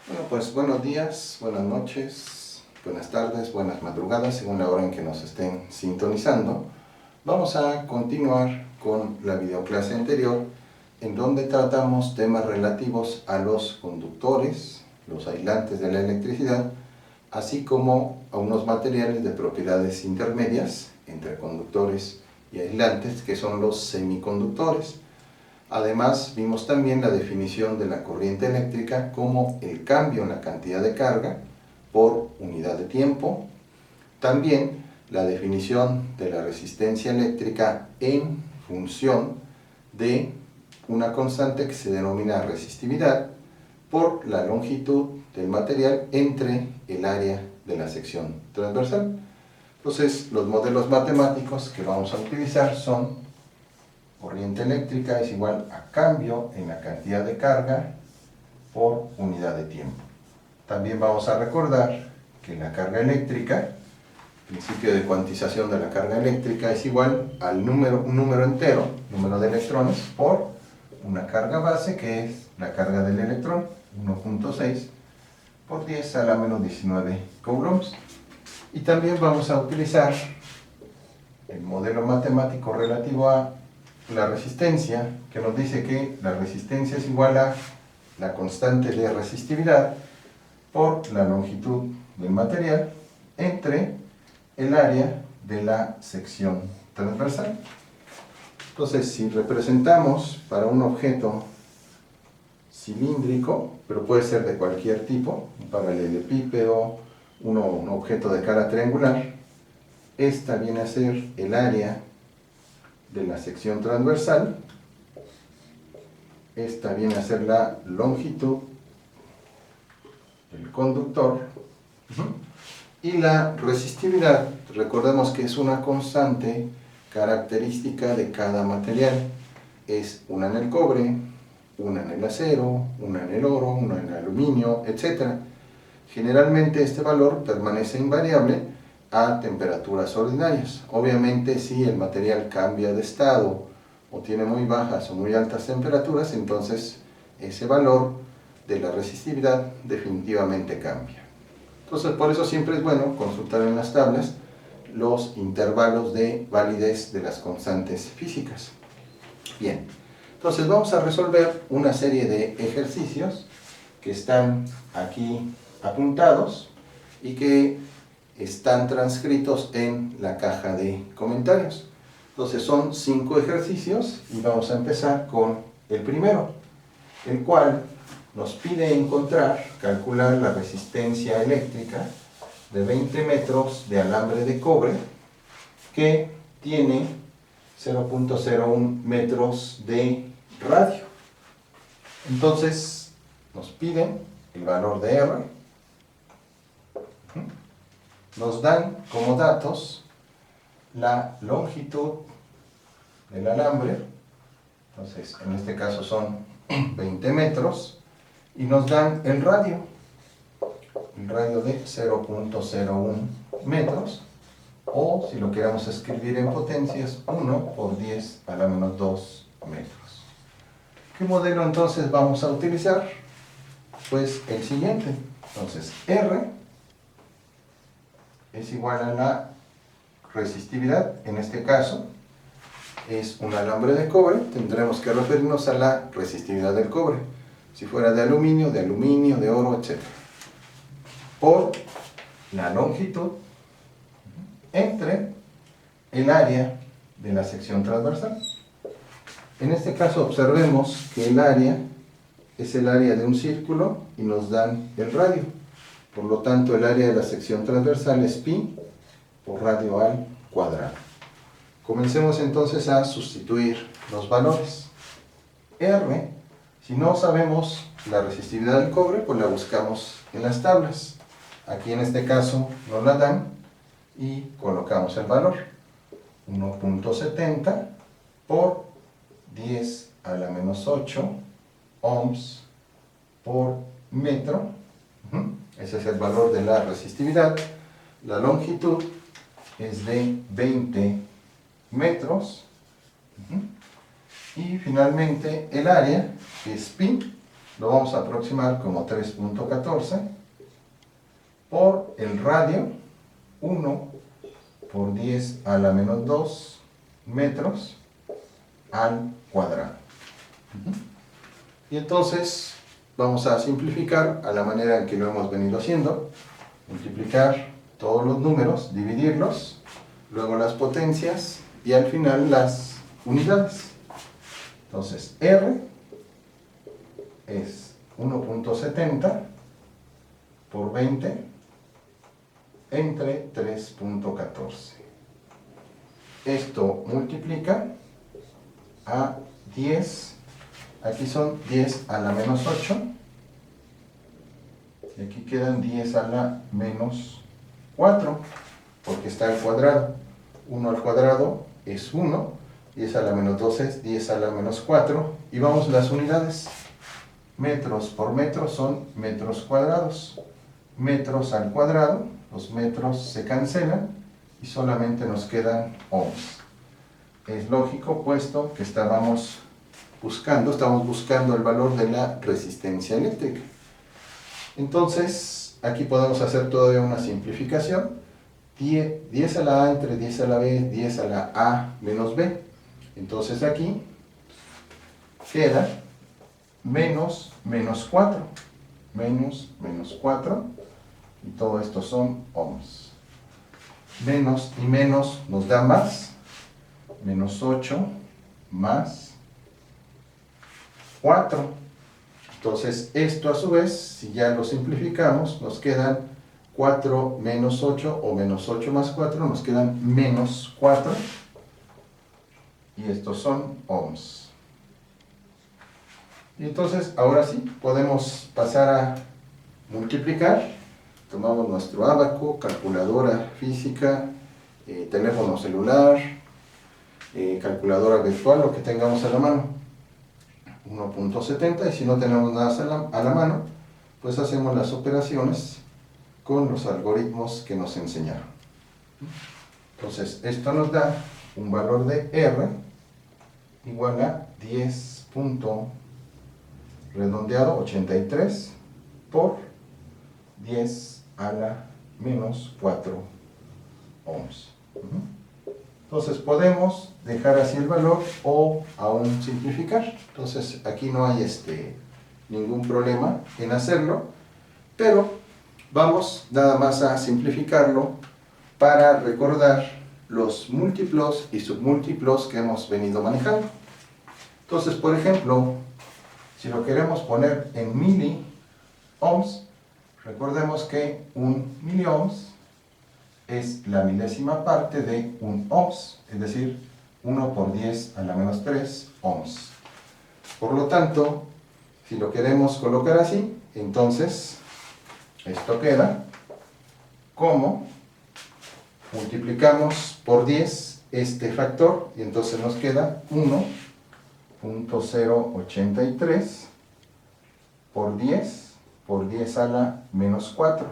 Bueno, pues buenos días, buenas noches, buenas tardes, buenas madrugadas, según la hora en que nos estén sintonizando. Vamos a continuar con la videoclase anterior, en donde tratamos temas relativos a los conductores, los aislantes de la electricidad, así como a unos materiales de propiedades intermedias entre conductores y aislantes, que son los semiconductores. Además, vimos también la definición de la corriente eléctrica como el cambio en la cantidad de carga por unidad de tiempo. También la definición de la resistencia eléctrica en función de una constante que se denomina resistividad por la longitud del material entre el área de la sección transversal. Entonces, los modelos matemáticos que vamos a utilizar son: corriente eléctrica es igual a cambio en la cantidad de carga por unidad de tiempo. También vamos a recordar que la carga eléctrica, principio de cuantización de la carga eléctrica, es igual al un número entero, número de electrones, por una carga base, que es la carga del electrón, 1.6 por 10 a la menos 19 coulombs. Y también vamos a utilizar el modelo matemático relativo a la resistencia, que nos dice que la resistencia es igual a la constante de resistividad por la longitud del material entre el área de la sección transversal. Entonces, si representamos para un objeto cilíndrico, pero puede ser de cualquier tipo, un paralelepípedo, un objeto de cara triangular, esta viene a ser el área de la sección transversal, esta viene a ser la longitud del conductor, y la resistividad, recordemos que es una constante característica de cada material. Es una en el cobre, una en el acero, una en el oro, una en el aluminio, etc. Generalmente este valor permanece invariable a temperaturas ordinarias. Obviamente, si el material cambia de estado o tiene muy bajas o muy altas temperaturas, entonces ese valor de la resistividad definitivamente cambia. Entonces, por eso siempre es bueno consultar en las tablas los intervalos de validez de las constantes físicas. Bien, entonces vamos a resolver una serie de ejercicios que están aquí apuntados y que están transcritos en la caja de comentarios. Entonces son 5 ejercicios y vamos a empezar con el primero, el cual nos pide calcular la resistencia eléctrica de 20 metros de alambre de cobre que tiene 0.01 metros de radio. Entonces nos piden el valor de R, nos dan como datos la longitud del alambre, entonces en este caso son 20 metros, y nos dan el radio de 0.01 metros, o si lo queremos escribir en potencias, 1 por 10 a la menos 2 metros. ¿Qué modelo entonces vamos a utilizar? Pues el siguiente. Entonces R es igual a la resistividad, en este caso es un alambre de cobre, tendremos que referirnos a la resistividad del cobre. Si fuera de aluminio, de oro, etc. Por la longitud entre el área de la sección transversal. En este caso observemos que el área es el área de un círculo y nos dan el radio. Por lo tanto, el área de la sección transversal es pi por radio al cuadrado. Comencemos entonces a sustituir los valores. R, si no sabemos la resistividad del cobre, pues la buscamos en las tablas. Aquí en este caso nos la dan y colocamos el valor. 1.70 por 10 a la menos 8 ohms por metro. Ese es el valor de la resistividad. La longitud es de 20 metros. Y finalmente el área, que es pi, lo vamos a aproximar como 3.14 por el radio, 1 por 10 a la menos 2 metros al cuadrado. Y entonces vamos a simplificar a la manera en que lo hemos venido haciendo. Multiplicar todos los números, dividirlos, luego las potencias y al final las unidades. Entonces R es 1.70 por 20 entre 3.14. Esto multiplica a 10, aquí son 10 a la menos 8, y aquí quedan 10 a la menos 4, porque está al cuadrado. 1 al cuadrado es 1, 10 a la menos 2 es 10 a la menos 4, y vamos a las unidades. Metros por metro son metros cuadrados. Metros al cuadrado, los metros se cancelan y solamente nos quedan ohms. Es lógico, puesto que estamos buscando el valor de la resistencia eléctrica. Entonces, aquí podemos hacer todavía una simplificación. 10 a la A entre 10 a la B, 10 a la A menos B. Entonces aquí queda menos 4. Menos 4. Y todo esto son ohms. Menos y menos nos da más. Menos 8 más 4. Entonces esto a su vez, si ya lo simplificamos, nos quedan 4 menos 8 o menos 8 más 4, nos quedan menos 4. Y estos son ohms. Y entonces ahora sí podemos pasar a multiplicar. Tomamos nuestro ábaco, calculadora física, teléfono celular, calculadora virtual, lo que tengamos a la mano. 1.70, y si no tenemos nada a la mano, pues hacemos las operaciones con los algoritmos que nos enseñaron. Entonces esto nos da un valor de R igual a 10 redondeado 83 por 10 a la menos 4 ohms. Entonces podemos dejar así el valor o aún simplificar. Entonces aquí no hay ningún problema en hacerlo, pero vamos nada más a simplificarlo para recordar los múltiplos y submúltiplos que hemos venido manejando. Entonces, por ejemplo, si lo queremos poner en miliohms, recordemos que un miliohms es la milésima parte de un ohms, es decir, 1 por 10 a la menos 3 ohms. Por lo tanto, si lo queremos colocar así, entonces esto queda como multiplicamos por 10 este factor, y entonces nos queda 1.083 por 10 a la menos 4,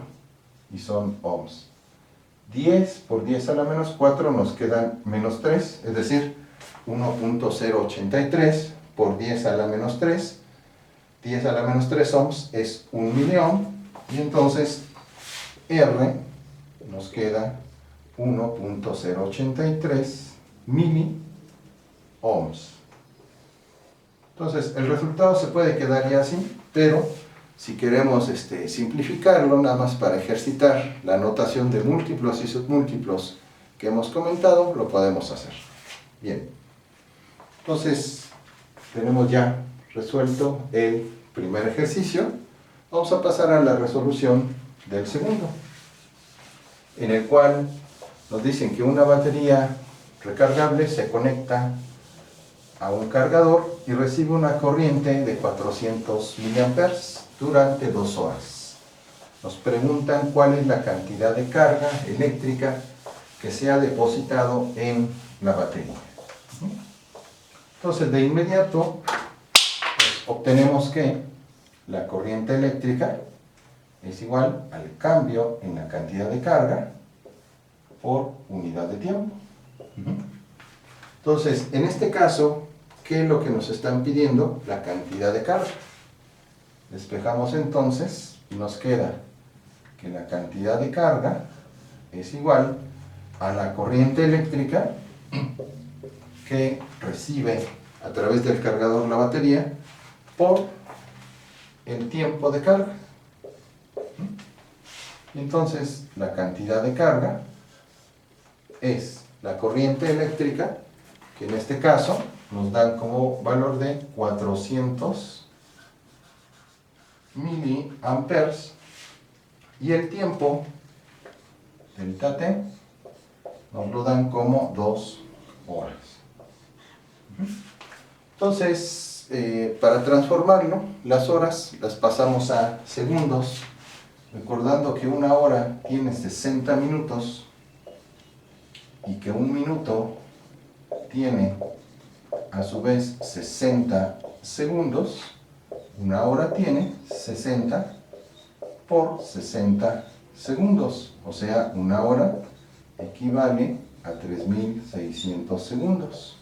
y son ohms. 10 por 10 a la menos 4 nos quedan menos 3, es decir, 1.083 por 10 a la menos 3, 10 a la menos 3 ohms es 1 miliohm, y entonces R nos queda 1.083 miliohms. Entonces el resultado se puede quedar ya así, pero si queremos simplificarlo, nada más para ejercitar la notación de múltiplos y submúltiplos que hemos comentado, lo podemos hacer. Bien, entonces tenemos ya resuelto el primer ejercicio. Vamos a pasar a la resolución del segundo, en el cual nos dicen que una batería recargable se conecta a un cargador y recibe una corriente de 400 mA durante 2 horas. Nos preguntan cuál es la cantidad de carga eléctrica que se ha depositado en la batería. Entonces, de inmediato pues, obtenemos que la corriente eléctrica es igual al cambio en la cantidad de carga por unidad de tiempo. Entonces, en este caso, ¿qué es lo que nos están pidiendo? La cantidad de carga. Despejamos entonces y nos queda que la cantidad de carga es igual a la corriente eléctrica que recibe a través del cargador la batería por el tiempo de carga. Entonces, la cantidad de carga es la corriente eléctrica, que en este caso nos dan como valor de 400 miliamperes, y el tiempo, delta T, nos lo dan como 2 horas. Entonces, para transformarlo, las horas las pasamos a segundos, recordando que una hora tiene 60 minutos y que un minuto tiene a su vez 60 segundos. Una hora tiene 60 por 60 segundos, o sea, una hora equivale a 3600 segundos.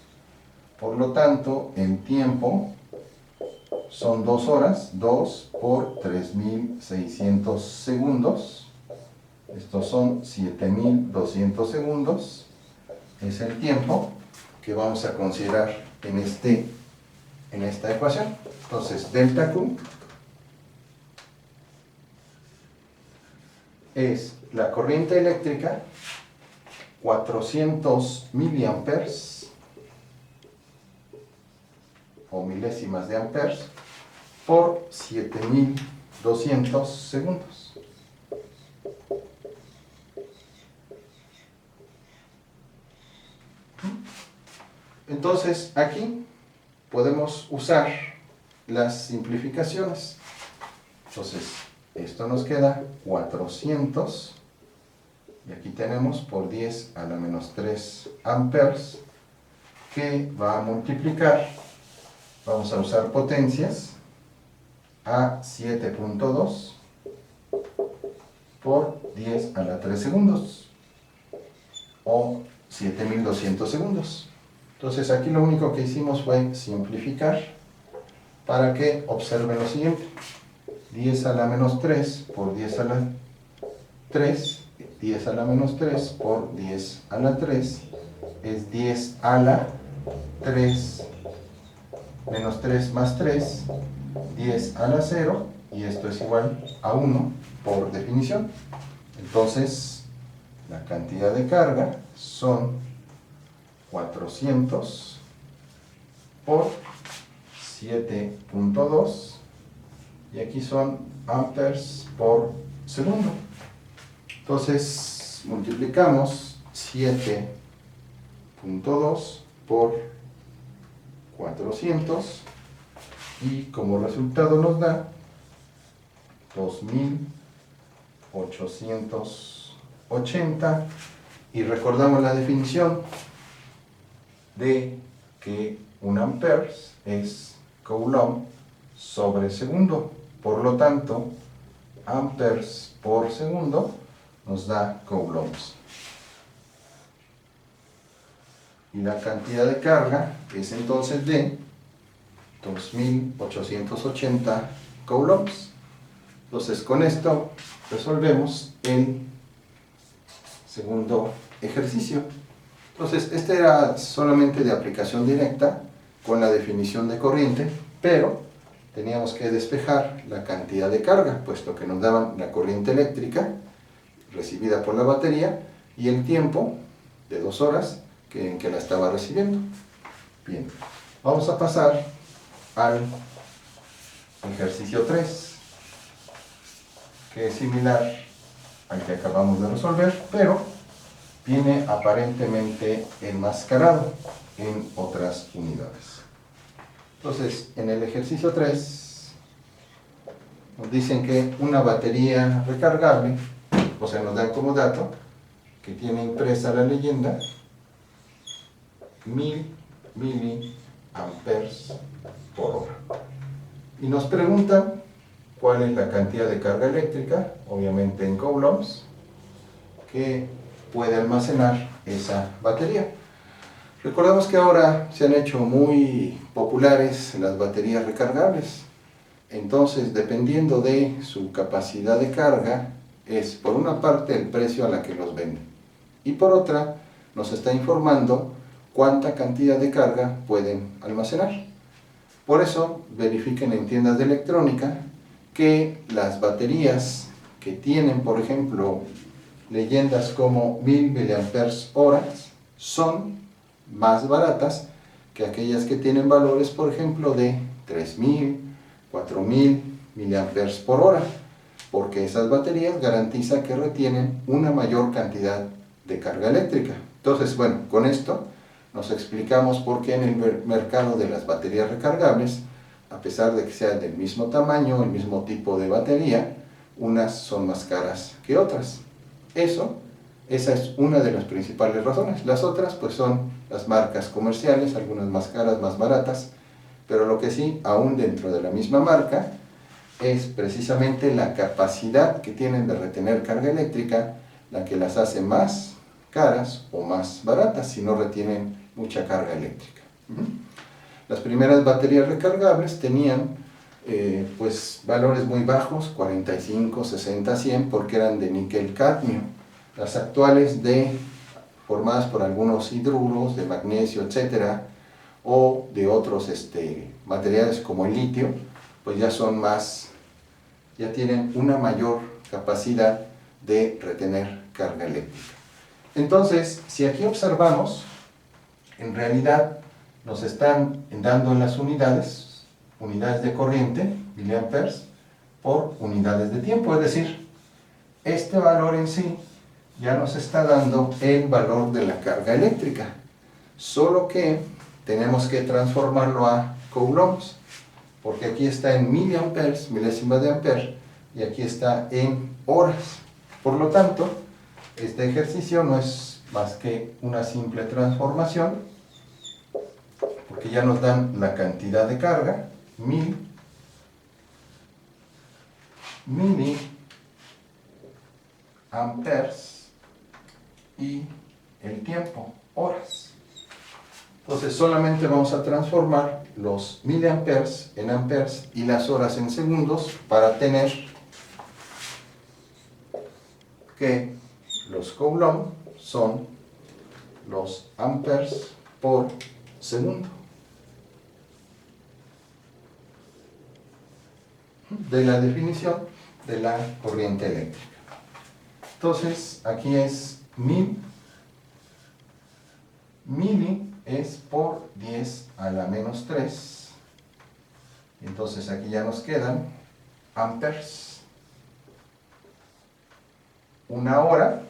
Por lo tanto, el tiempo son 2 horas, 2 por 3600 segundos. Estos son 7200 segundos. Es el tiempo que vamos a considerar en esta ecuación. Entonces, delta Q es la corriente eléctrica, 400 miliamperes o milésimas de amperes por 7200 segundos. Entonces, aquí podemos usar las simplificaciones. Entonces, esto nos queda 400, y aquí tenemos por 10 a la menos 3 amperes, que va a multiplicar, vamos a usar potencias, a 7.2 por 10 a la 3 segundos, o 7200 segundos. Entonces aquí lo único que hicimos fue simplificar para que observen lo siguiente. 10 a la menos 3 por 10 a la 3, 10 a la menos 3 por 10 a la 3 es 10 a la 3 menos 3 más 3, 10 a la 0, y esto es igual a 1 por definición. Entonces, la cantidad de carga son 400 por 7.2, y aquí son amperes por segundo. Entonces, multiplicamos 7.2 por 400, y como resultado nos da 2880, y recordamos la definición de que un amperes es coulomb sobre segundo. Por lo tanto, amperes por segundo nos da coulombs. Y la cantidad de carga es entonces de 2880 coulombs. Entonces, con esto resolvemos el segundo ejercicio. Entonces, este era solamente de aplicación directa con la definición de corriente, pero teníamos que despejar la cantidad de carga, puesto que nos daban la corriente eléctrica recibida por la batería y el tiempo de 2 horas en que la estaba recibiendo. Bien, vamos a pasar al ejercicio 3, que es similar al que acabamos de resolver, pero viene aparentemente enmascarado en otras unidades. Entonces, en el ejercicio 3 nos dicen que una batería recargable, o sea, nos dan como dato que tiene impresa la leyenda 1000 miliamperes por hora. Y nos preguntan cuál es la cantidad de carga eléctrica, obviamente en coulombs, que puede almacenar esa batería. Recordemos que ahora se han hecho muy populares las baterías recargables. Entonces, dependiendo de su capacidad de carga, es por una parte el precio a la que los venden y por otra nos está informando cuánta cantidad de carga pueden almacenar. Por eso, verifiquen en tiendas de electrónica que las baterías que tienen, por ejemplo, leyendas como 1000 mAh son más baratas que aquellas que tienen valores, por ejemplo, de 3000, 4000 mAh, porque esas baterías garantizan que retienen una mayor cantidad de carga eléctrica. Entonces, bueno, con esto nos explicamos por qué en el mercado de las baterías recargables, a pesar de que sean del mismo tamaño, el mismo tipo de batería, unas son más caras que otras. Esa es una de las principales razones. Las otras pues son las marcas comerciales, algunas más caras, más baratas, pero lo que sí, aún dentro de la misma marca, es precisamente la capacidad que tienen de retener carga eléctrica la que las hace más caras o más baratas si no retienen mucha carga eléctrica. Las primeras baterías recargables tenían pues valores muy bajos, 45, 60, 100, porque eran de níquel-cadmio. Las actuales, formadas por algunos hidruros de magnesio, etcétera, o de otros materiales como el litio, pues ya tienen una mayor capacidad de retener carga eléctrica. Entonces, si aquí observamos, en realidad nos están dando en las unidades de corriente, miliamperes, por unidades de tiempo, es decir, este valor en sí ya nos está dando el valor de la carga eléctrica, solo que tenemos que transformarlo a coulombs, porque aquí está en miliamperes, milésimas de ampere, y aquí está en horas. Por lo tanto, este ejercicio no es más que una simple transformación, porque ya nos dan la cantidad de carga, 1000 miliamperes, y el tiempo, horas. Entonces solamente vamos a transformar los miliamperes en amperes y las horas en segundos para tener que los coulomb son los amperes por segundo de la definición de la corriente eléctrica. Entonces aquí es 1000, mili es por 10 a la menos 3, entonces aquí ya nos quedan amperes. Una hora,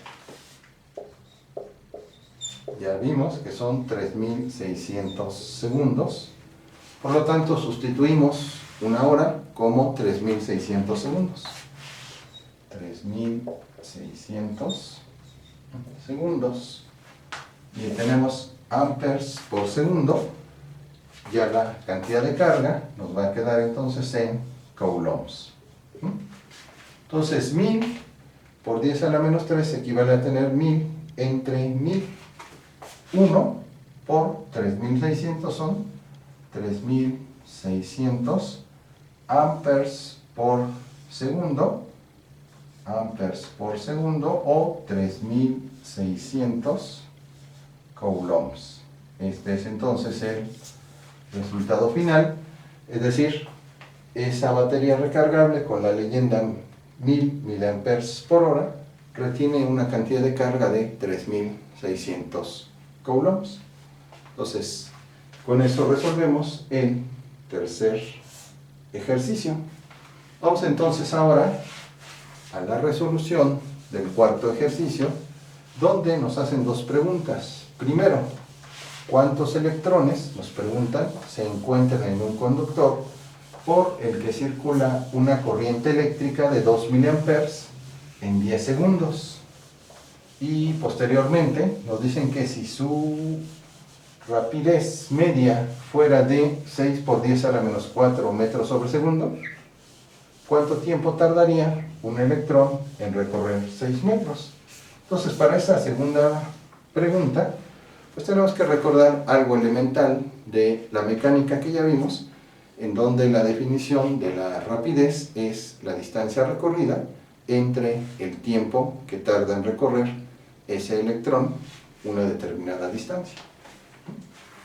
ya vimos que son 3600 segundos, por lo tanto sustituimos una hora como 3600 segundos. 3600 segundos, y tenemos amperes por segundo, ya la cantidad de carga nos va a quedar entonces en coulombs. Entonces 1000 por 10 a la menos 3 equivale a tener 1000 entre 1000. 1 por 3600 son 3600 amperes por segundo, o 3600 coulombs. Este es entonces el resultado final, es decir, esa batería recargable con la leyenda 1000 miliamperes por hora retiene una cantidad de carga de 3600 coulombs. Entonces, con eso resolvemos el tercer ejercicio. Vamos entonces ahora a la resolución del cuarto ejercicio, donde nos hacen dos preguntas. Primero, ¿cuántos electrones, nos preguntan, se encuentran en un conductor por el que circula una corriente eléctrica de 2 miliamperes en 10 segundos? Y posteriormente nos dicen que si su rapidez media fuera de 6 por 10 a la menos 4 metros sobre segundo, ¿cuánto tiempo tardaría un electrón en recorrer 6 metros? Entonces, para esa segunda pregunta, pues tenemos que recordar algo elemental de la mecánica que ya vimos, en donde la definición de la rapidez es la distancia recorrida entre el tiempo que tarda en recorrer ese electrón una determinada distancia.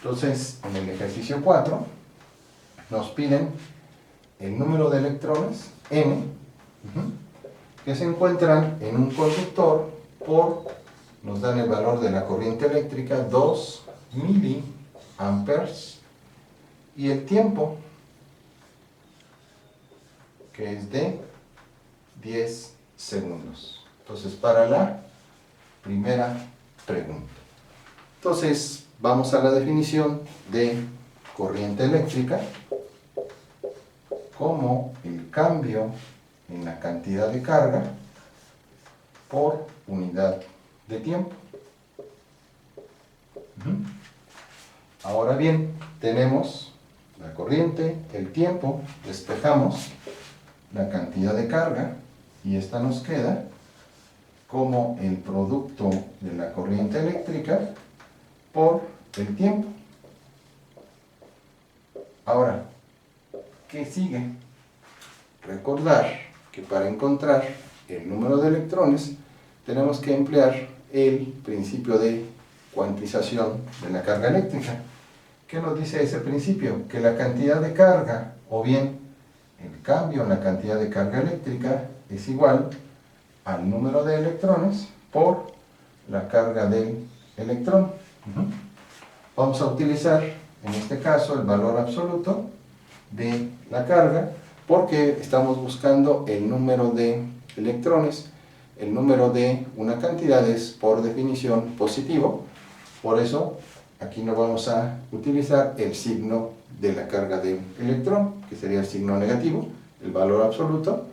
Entonces, en el ejercicio 4 nos piden el número de electrones n que se encuentran en un conductor nos dan el valor de la corriente eléctrica, 2 miliamperes, y el tiempo, que es de 10 segundos. Entonces, para la primera pregunta. Entonces, vamos a la definición de corriente eléctrica como el cambio en la cantidad de carga por unidad de tiempo. Ahora bien, tenemos la corriente, el tiempo, despejamos la cantidad de carga y esta nos queda como el producto de la corriente eléctrica por el tiempo. Ahora, ¿qué sigue? Recordar que para encontrar el número de electrones tenemos que emplear el principio de cuantización de la carga eléctrica. ¿Qué nos dice ese principio? Que la cantidad de carga, o bien el cambio en la cantidad de carga eléctrica, es igual al número de electrones por la carga del electrón. Vamos a utilizar en este caso el valor absoluto de la carga, porque estamos buscando el número de electrones. El número de una cantidad es por definición positivo, por eso aquí no vamos a utilizar el signo de la carga del electrón, que sería el signo negativo. El valor absoluto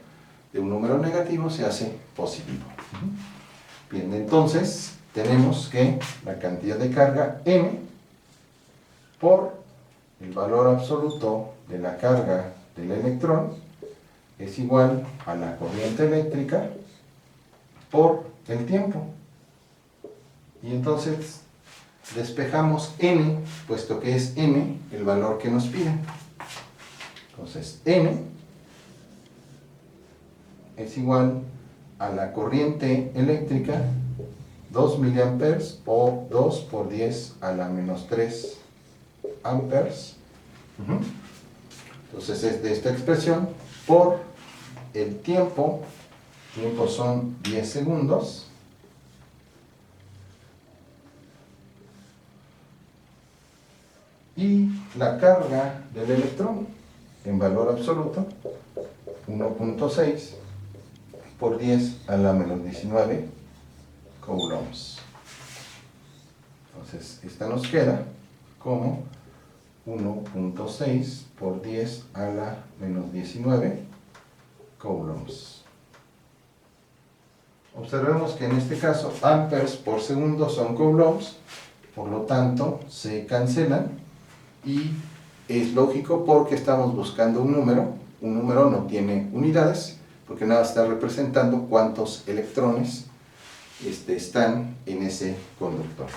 de un número negativo se hace positivo. Bien, entonces tenemos que la cantidad de carga n por el valor absoluto de la carga del electrón es igual a la corriente eléctrica por el tiempo. Y entonces despejamos n, puesto que es n el valor que nos piden. Entonces n es igual a la corriente eléctrica 2 miliamperes o 2 por 10 a la menos 3 amperes. Entonces es de esta expresión por el tiempo. Tiempo son 10 segundos. Y la carga del electrón en valor absoluto 1.6 por 10 a la menos 19 coulombs. Entonces esta nos queda como 1.6 por 10 a la menos 19 coulombs. Observemos que en este caso amperes por segundo son coulombs, por lo tanto se cancelan y es lógico porque estamos buscando un número no tiene unidades porque nada está representando cuántos electrones están en ese conductor.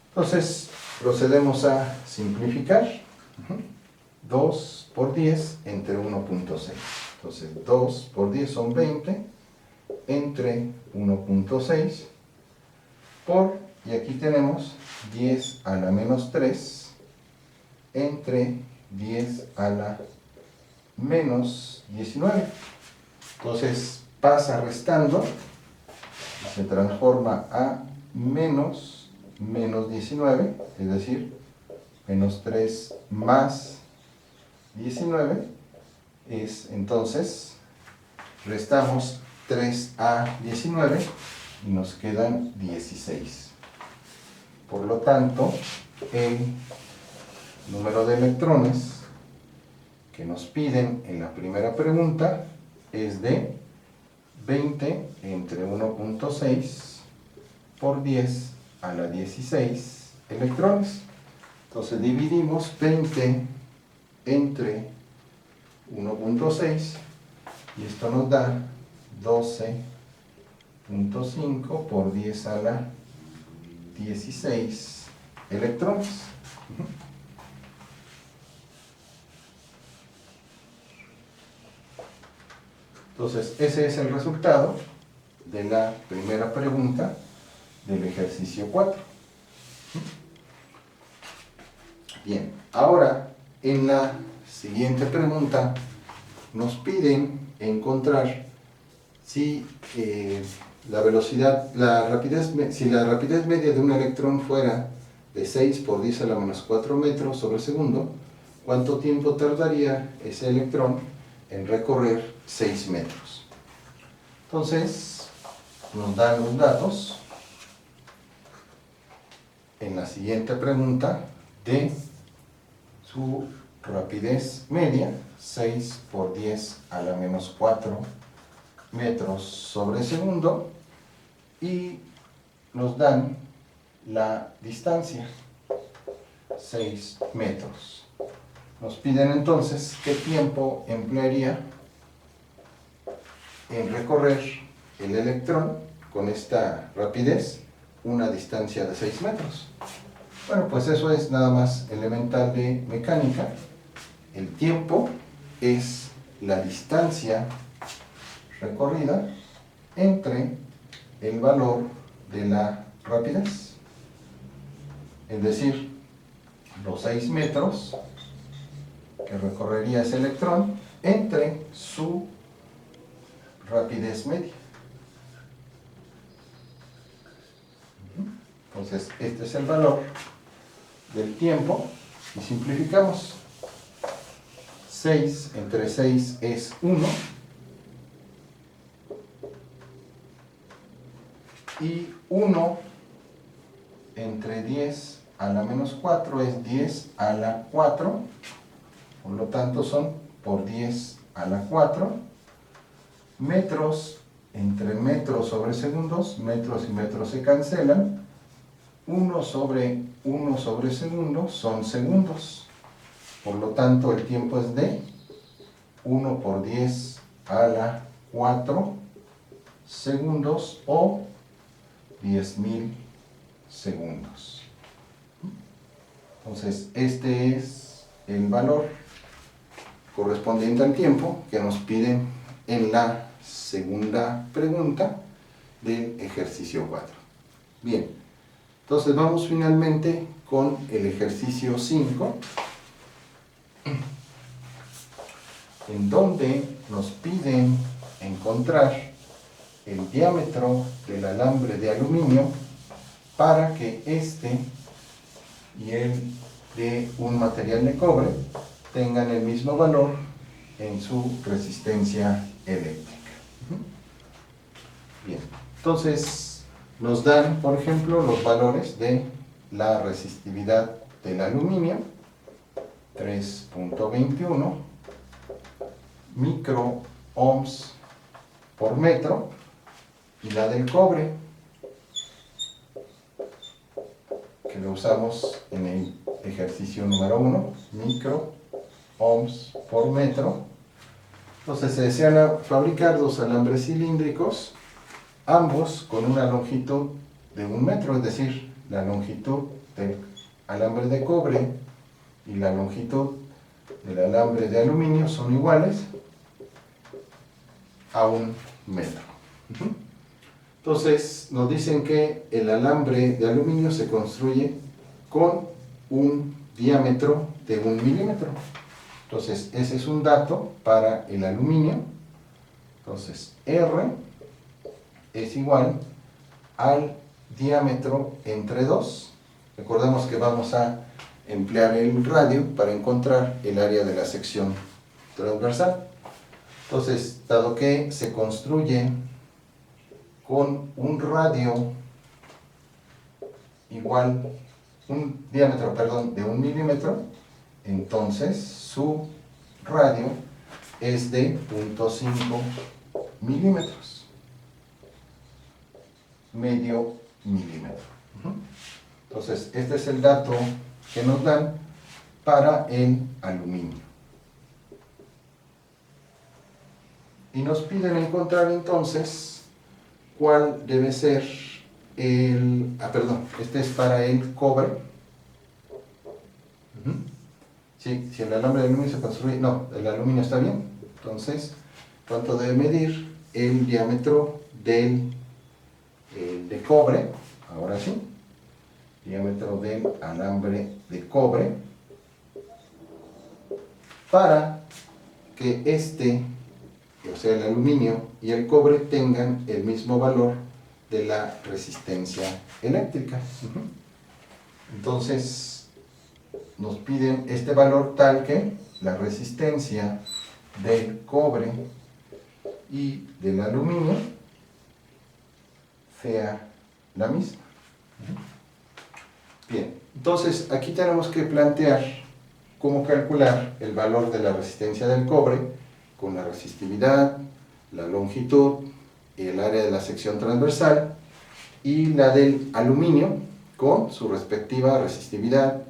Entonces procedemos a simplificar. 2 por 10 entre 1.6. Entonces 2 por 10 son 20 entre 1.6 por, y aquí tenemos 10 a la menos 3 entre 10 a la menos 19. Entonces pasa restando, se transforma a menos 19, es decir, menos 3 más 19 es, entonces, restamos 3 a 19 y nos quedan 16. Por lo tanto, el número de electrones que nos piden en la primera pregunta es de 20 entre 1.6 por 10 a la 16 electrones. Entonces dividimos 20 entre 1.6 y esto nos da 12.5 por 10 a la 16 electrones. Entonces, ese es el resultado de la primera pregunta del ejercicio 4. Bien, ahora en la siguiente pregunta nos piden encontrar si si la rapidez media de un electrón fuera de 6 por 10 a la menos 4 metros sobre segundo, ¿cuánto tiempo tardaría ese electrón en recorrer 6 metros? Entonces, nos dan los datos en la siguiente pregunta de su rapidez media, 6 por 10 a la menos 4 metros sobre segundo, y nos dan la distancia, 6 metros. Nos piden entonces qué tiempo emplearía en recorrer el electrón con esta rapidez una distancia de 6 metros. Bueno, pues eso es nada más elemental de mecánica. El tiempo es la distancia recorrida entre el valor de la rapidez, es decir, los 6 metros que recorrería ese electrón entre su rapidez media. Entonces, este es el valor del tiempo y simplificamos. 6 entre 6 es 1 y 1 entre 10 a la menos 4 es 10 a la 4, por lo tanto son por 10 a la 4. Metros entre metros sobre segundos, metros y metros se cancelan, 1 sobre segundo son segundos, por lo tanto el tiempo es de 1 por 10 a la 4 segundos o 10.000 segundos. Entonces, este es el valor correspondiente al tiempo que nos piden en la segunda pregunta del ejercicio 4. Bien, entonces vamos finalmente con el ejercicio 5, en donde nos piden encontrar el diámetro del alambre de aluminio para que este y el de un material de cobre tengan el mismo valor en su resistencia eléctrica. Bien, entonces nos dan, por ejemplo, los valores de la resistividad del aluminio, 3.21 microohms por metro, y la del cobre, que lo usamos en el ejercicio número 1, microohms por metro. Entonces se desean fabricar dos alambres cilíndricos, ambos con una longitud de 1 metro, es decir, la longitud del alambre de cobre y la longitud del alambre de aluminio son iguales a 1 metro. Entonces nos dicen que el alambre de aluminio se construye con un diámetro de 1 milímetro. Entonces ese es un dato para el aluminio. Entonces R es igual al diámetro entre 2. Recordemos que vamos a emplear el radio para encontrar el área de la sección transversal. Entonces, dado que se construye con un radio igual, un diámetro, perdón, de 1 milímetro, entonces su radio es de 0.5 milímetros, medio milímetro. Entonces, este es el dato que nos dan para el aluminio. Y nos piden encontrar entonces cuál debe ser el... este es para el cobre. Sí, si el alambre de aluminio se construye... No, el aluminio está bien. Entonces, ¿Cuánto debe medir? El diámetro del de cobre, ahora sí, diámetro del alambre de cobre, para que o sea el aluminio y el cobre tengan el mismo valor de la resistencia eléctrica. Entonces nos piden este valor tal que la resistencia del cobre y del aluminio sea la misma. Bien, entonces aquí tenemos que plantear cómo calcular el valor de la resistencia del cobre con la resistividad, la longitud y el área de la sección transversal, y la del aluminio con su respectiva resistividad,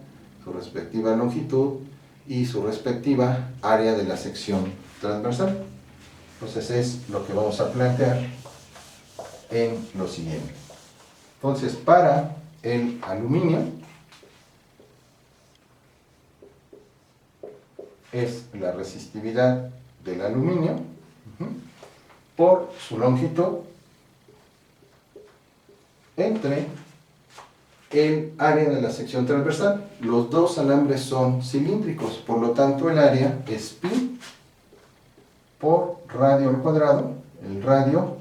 su respectiva longitud y su respectiva área de la sección transversal. Entonces es lo que vamos a plantear en lo siguiente. Entonces, para el aluminio es la resistividad del aluminio por su longitud entre el área de la sección transversal. Los dos alambres son cilíndricos, por lo tanto el área es pi por radio al cuadrado, el radio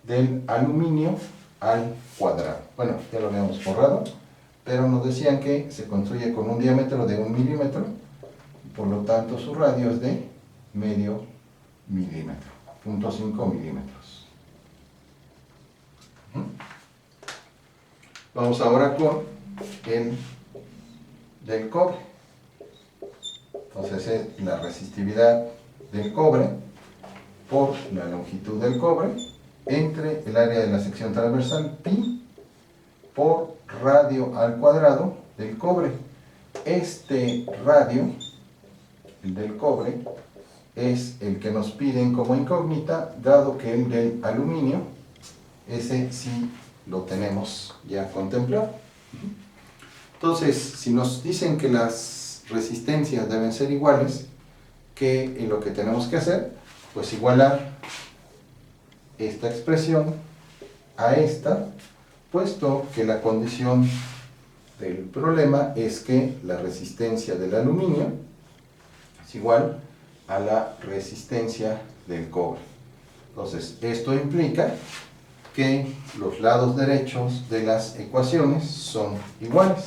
del aluminio al cuadrado. Bueno, ya lo habíamos borrado, pero nos decían que se construye con un diámetro de 1 milímetro, por lo tanto su radio es de medio milímetro, 0.5 milímetros. Vamos ahora con el del cobre. Entonces es la resistividad del cobre por la longitud del cobre entre el área de la sección transversal, pi, por radio al cuadrado del cobre. Este radio, el del cobre, es el que nos piden como incógnita, dado que el del aluminio, ese sí lo tenemos ya contemplado. Entonces, si nos dicen que las resistencias deben ser iguales, ¿qué es lo que tenemos que hacer? Pues igualar esta expresión a esta, puesto que la condición del problema es que la resistencia del aluminio es igual a la resistencia del cobre. Entonces, esto implica que los lados derechos de las ecuaciones son iguales.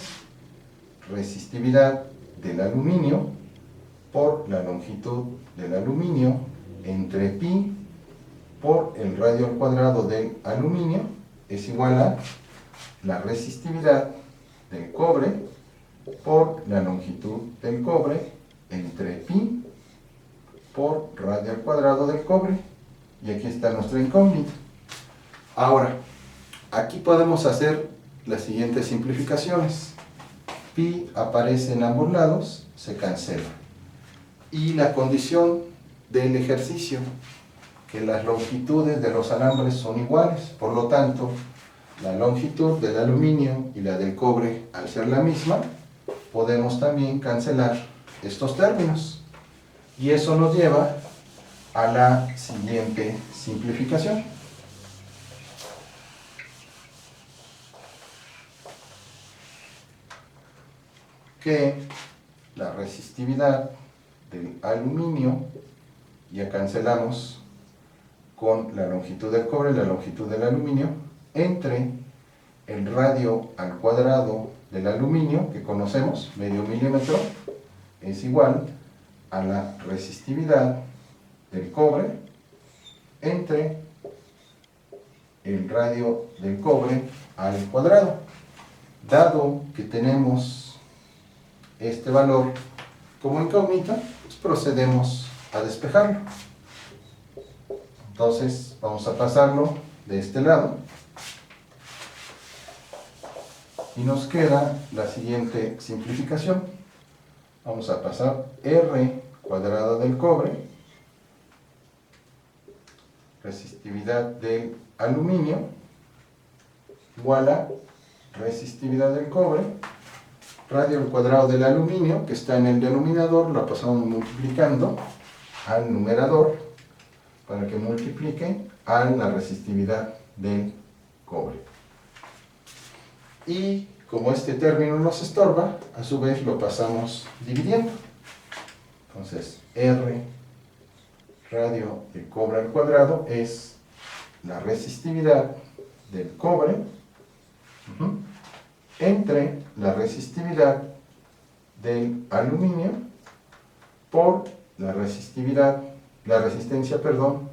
Resistividad del aluminio por la longitud del aluminio entre pi por el radio al cuadrado del aluminio es igual a la resistividad del cobre por la longitud del cobre entre pi por radio al cuadrado del cobre. Y aquí está nuestra incógnita. Ahora, aquí podemos hacer las siguientes simplificaciones. Pi aparece en ambos lados, se cancela. Y la condición del ejercicio, que las longitudes de los alambres son iguales, por lo tanto, la longitud del aluminio y la del cobre, al ser la misma, podemos también cancelar estos términos. Y eso nos lleva a la siguiente simplificación. Que la resistividad del aluminio, ya cancelamos con la longitud del cobre y la longitud del aluminio, entre el radio al cuadrado del aluminio, que conocemos, medio milímetro, es igual a la resistividad del cobre entre el radio del cobre al cuadrado. Dado que tenemos este valor como incógnita, pues procedemos a despejarlo. Entonces vamos a pasarlo de este lado y nos queda la siguiente simplificación. Vamos a pasar R cuadrado del cobre, resistividad del aluminio, igual a resistividad del cobre, radio al cuadrado del aluminio, que está en el denominador, lo pasamos multiplicando al numerador, para que multiplique a la resistividad del cobre. Y como este término nos estorba, a su vez lo pasamos dividiendo. Entonces, R radio de cobre al cuadrado es la resistividad del cobre entre la resistividad del aluminio por la resistencia,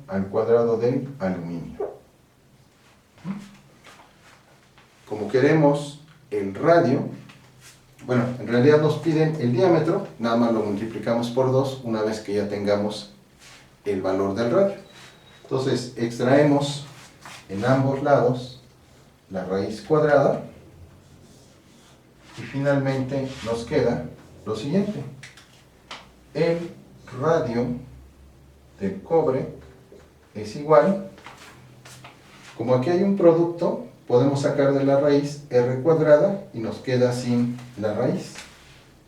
al cuadrado del aluminio. Como queremos el radio, bueno, en realidad nos piden el diámetro, nada más lo multiplicamos por 2 una vez que ya tengamos el valor del radio. Entonces, extraemos en ambos lados la raíz cuadrada y finalmente nos queda lo siguiente. El radio del cobre es igual, como aquí hay un producto, podemos sacar de la raíz r cuadrada y nos queda sin la raíz.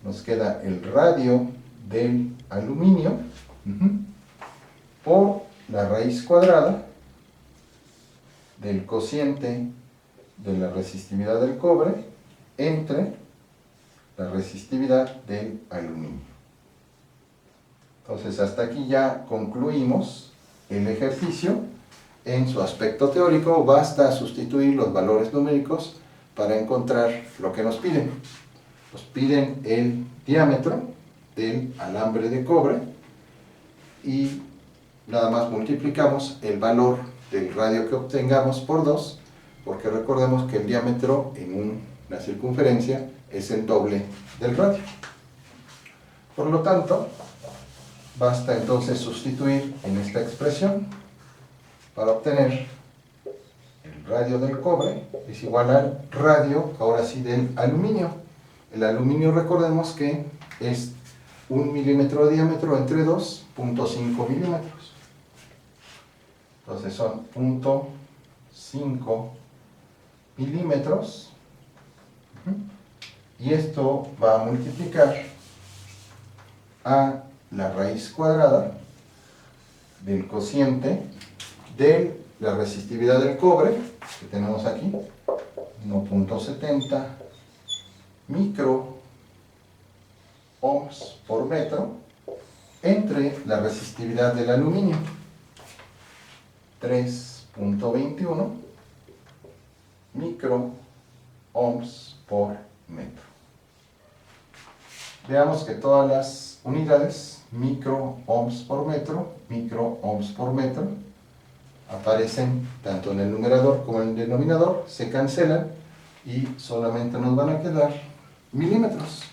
Nos queda el radio del aluminio por la raíz cuadrada del cociente de la resistividad del cobre entre la resistividad del aluminio. Entonces, hasta aquí ya concluimos el ejercicio. En su aspecto teórico, basta sustituir los valores numéricos para encontrar lo que nos piden. Nos piden el diámetro del alambre de cobre y nada más multiplicamos el valor del radio que obtengamos por 2, porque recordemos que el diámetro en una circunferencia es el doble del radio. Por lo tanto, basta entonces sustituir en esta expresión para obtener el radio del cobre es igual al radio, ahora sí, del aluminio. El aluminio, recordemos que es 1 milímetro de diámetro entre 2.5 milímetros. Entonces son 0.5 milímetros. Y esto va a multiplicar a la raíz cuadrada del cociente de la resistividad del cobre, que tenemos aquí, 1.70 micro ohms por metro, entre la resistividad del aluminio, 3.21 micro ohms por metro. Veamos que todas las unidades, micro ohms por metro, aparecen tanto en el numerador como en el denominador, se cancelan y solamente nos van a quedar milímetros.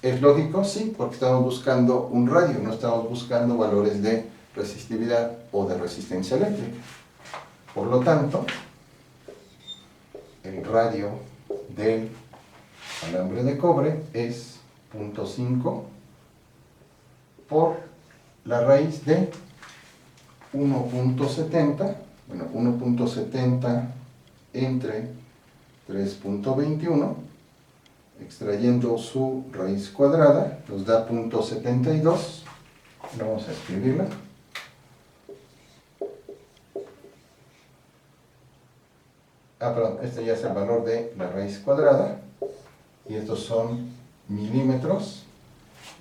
¿Es lógico? Sí, porque estamos buscando un radio, no estamos buscando valores de resistividad o de resistencia eléctrica. Por lo tanto, el radio del alambre de cobre es 0.5 por la raíz de 1.70, bueno, 1.70 entre 3.21, extrayendo su raíz cuadrada, nos da 0.72, vamos a escribirla. Perdón, este ya es el valor de la raíz cuadrada, y estos son milímetros,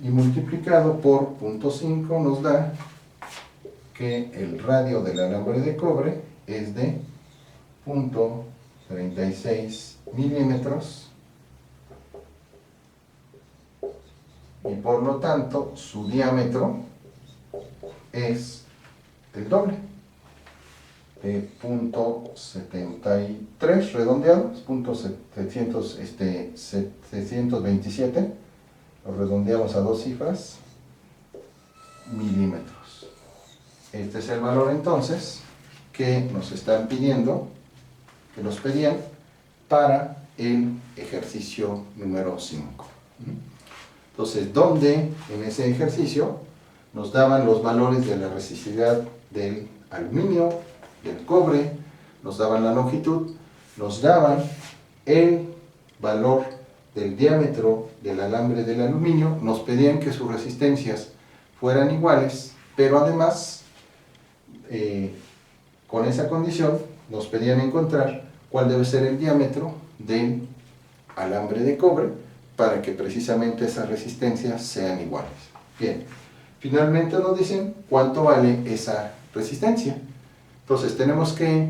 y multiplicado por 0.5 nos da que el radio del alambre de cobre es de 0.36 milímetros y por lo tanto su diámetro es el doble de 0.73 redondeado, 727, lo redondeamos a dos cifras, milímetros. Este es el valor entonces que nos están pidiendo, que nos pedían para el ejercicio número 5. Entonces, ¿dónde en ese ejercicio nos daban los valores de la resistividad del aluminio, del cobre, nos daban la longitud, nos daban el valor del diámetro del alambre del aluminio, nos pedían que sus resistencias fueran iguales, pero además con esa condición nos pedían encontrar cuál debe ser el diámetro del alambre de cobre para que precisamente esas resistencias sean iguales. Bien, finalmente nos dicen cuánto vale esa resistencia. Entonces tenemos que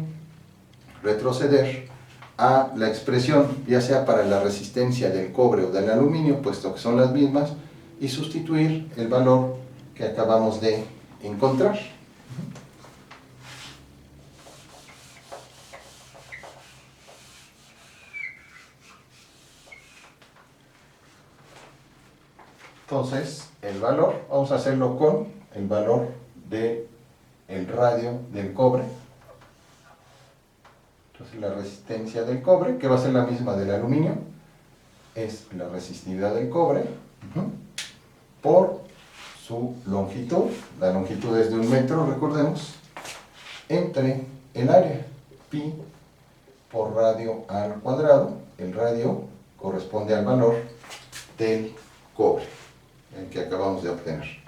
retroceder a la expresión, ya sea para la resistencia del cobre o del aluminio, puesto que son las mismas, y sustituir el valor que acabamos de encontrar. Entonces, el valor, vamos a hacerlo con el valor del radio del cobre. Entonces, la resistencia del cobre, que va a ser la misma del aluminio, es la resistividad del cobre por su longitud. La longitud es de 1 metro, recordemos, entre el área, pi por radio al cuadrado. El radio corresponde al valor del cobre, el que acabamos de obtener.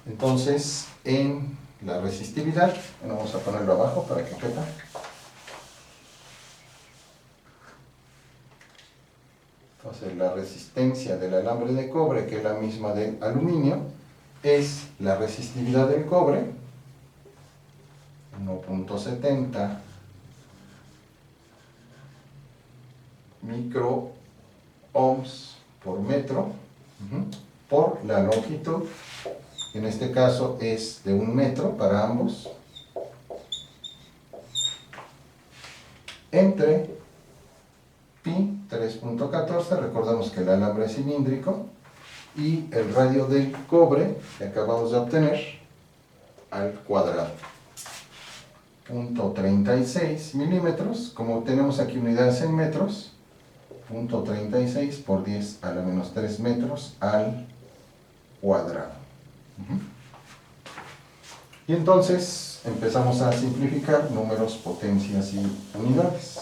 Entonces, en la resistividad, bueno, vamos a ponerlo abajo para que quepa. Entonces, la resistencia del alambre de cobre, que es la misma del aluminio, es la resistividad del cobre, 1.70 microohms por metro, por la longitud, en este caso es de 1 metro para ambos, entre pi 3.14, recordemos que el alambre es cilíndrico, y el radio del cobre que acabamos de obtener al cuadrado. 0.36 milímetros, como tenemos aquí unidades en metros, 0.36 por 10 a la menos 3 metros al cuadrado. Y entonces empezamos a simplificar números, potencias y unidades.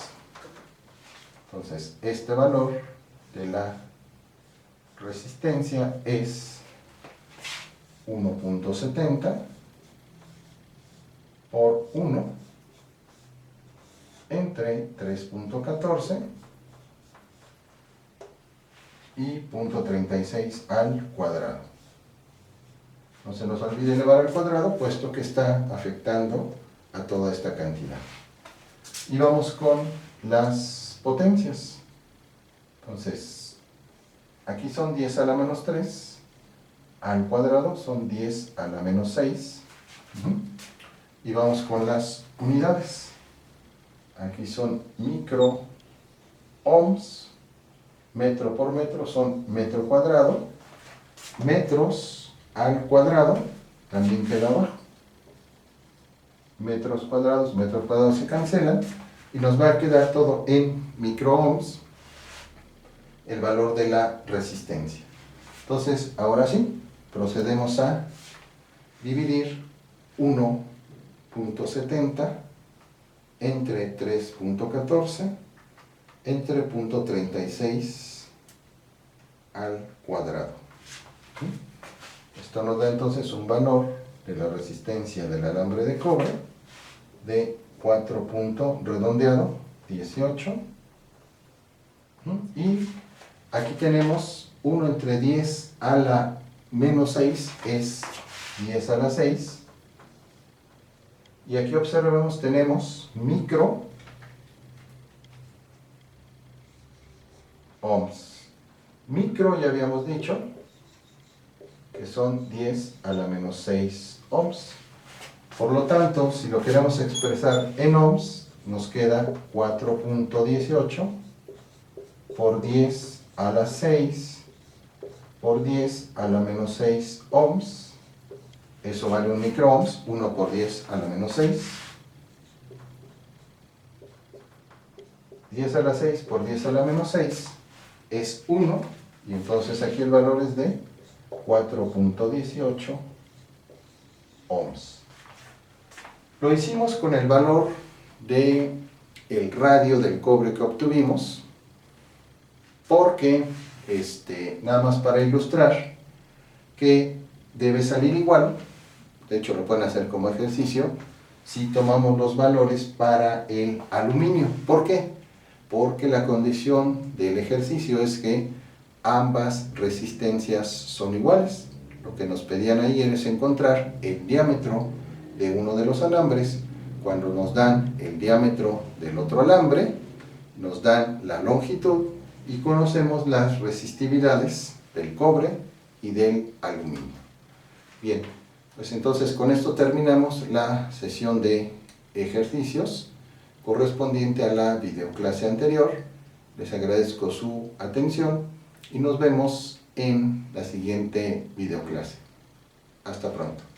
Entonces, este valor de la resistencia es 1.70 por 1 entre 3.14 y 0.36 al cuadrado. No se nos olvide elevar al cuadrado, puesto que está afectando a toda esta cantidad. Y vamos con las potencias. Entonces, aquí son 10 a la menos 3, al cuadrado son 10 a la menos 6. Y vamos con las unidades. Aquí son microohms, metro por metro son metro cuadrado, metros al cuadrado, también queda abajo. Metros cuadrados se cancelan, y nos va a quedar todo en microohms, el valor de la resistencia. Entonces, ahora sí, procedemos a dividir 1.70 entre 3.14 entre 0.36 al cuadrado. Esto nos da entonces un valor de la resistencia del alambre de cobre de 4. Redondeado 18. Y aquí tenemos 1 entre 10 a la menos 6 es 10 a la 6. Y aquí observemos, tenemos micro ohms. Micro ya habíamos dicho que son 10 a la menos 6 ohms. Por lo tanto, si lo queremos expresar en ohms, nos queda 4.18 por 10 a la 6 por 10 a la menos 6 ohms. Eso vale 1 microohms, 1 por 10 a la menos 6. 10 a la 6 por 10 a la menos 6 es 1, y entonces aquí el valor es de 4.18 ohms. Lo hicimos con el valor del radio del cobre que obtuvimos, porque, nada más para ilustrar, que debe salir igual. De hecho, lo pueden hacer como ejercicio. si tomamos los valores para el aluminio. ¿Por qué? Porque la condición del ejercicio es que ambas resistencias son iguales. Lo que nos pedían ayer es encontrar el diámetro de uno de los alambres. Cuando nos dan el diámetro del otro alambre, nos dan la longitud y conocemos las resistividades del cobre y del aluminio. Bien, pues entonces con esto terminamos la sesión de ejercicios correspondiente a la videoclase anterior. Les agradezco su atención y nos vemos en la siguiente videoclase. Hasta pronto.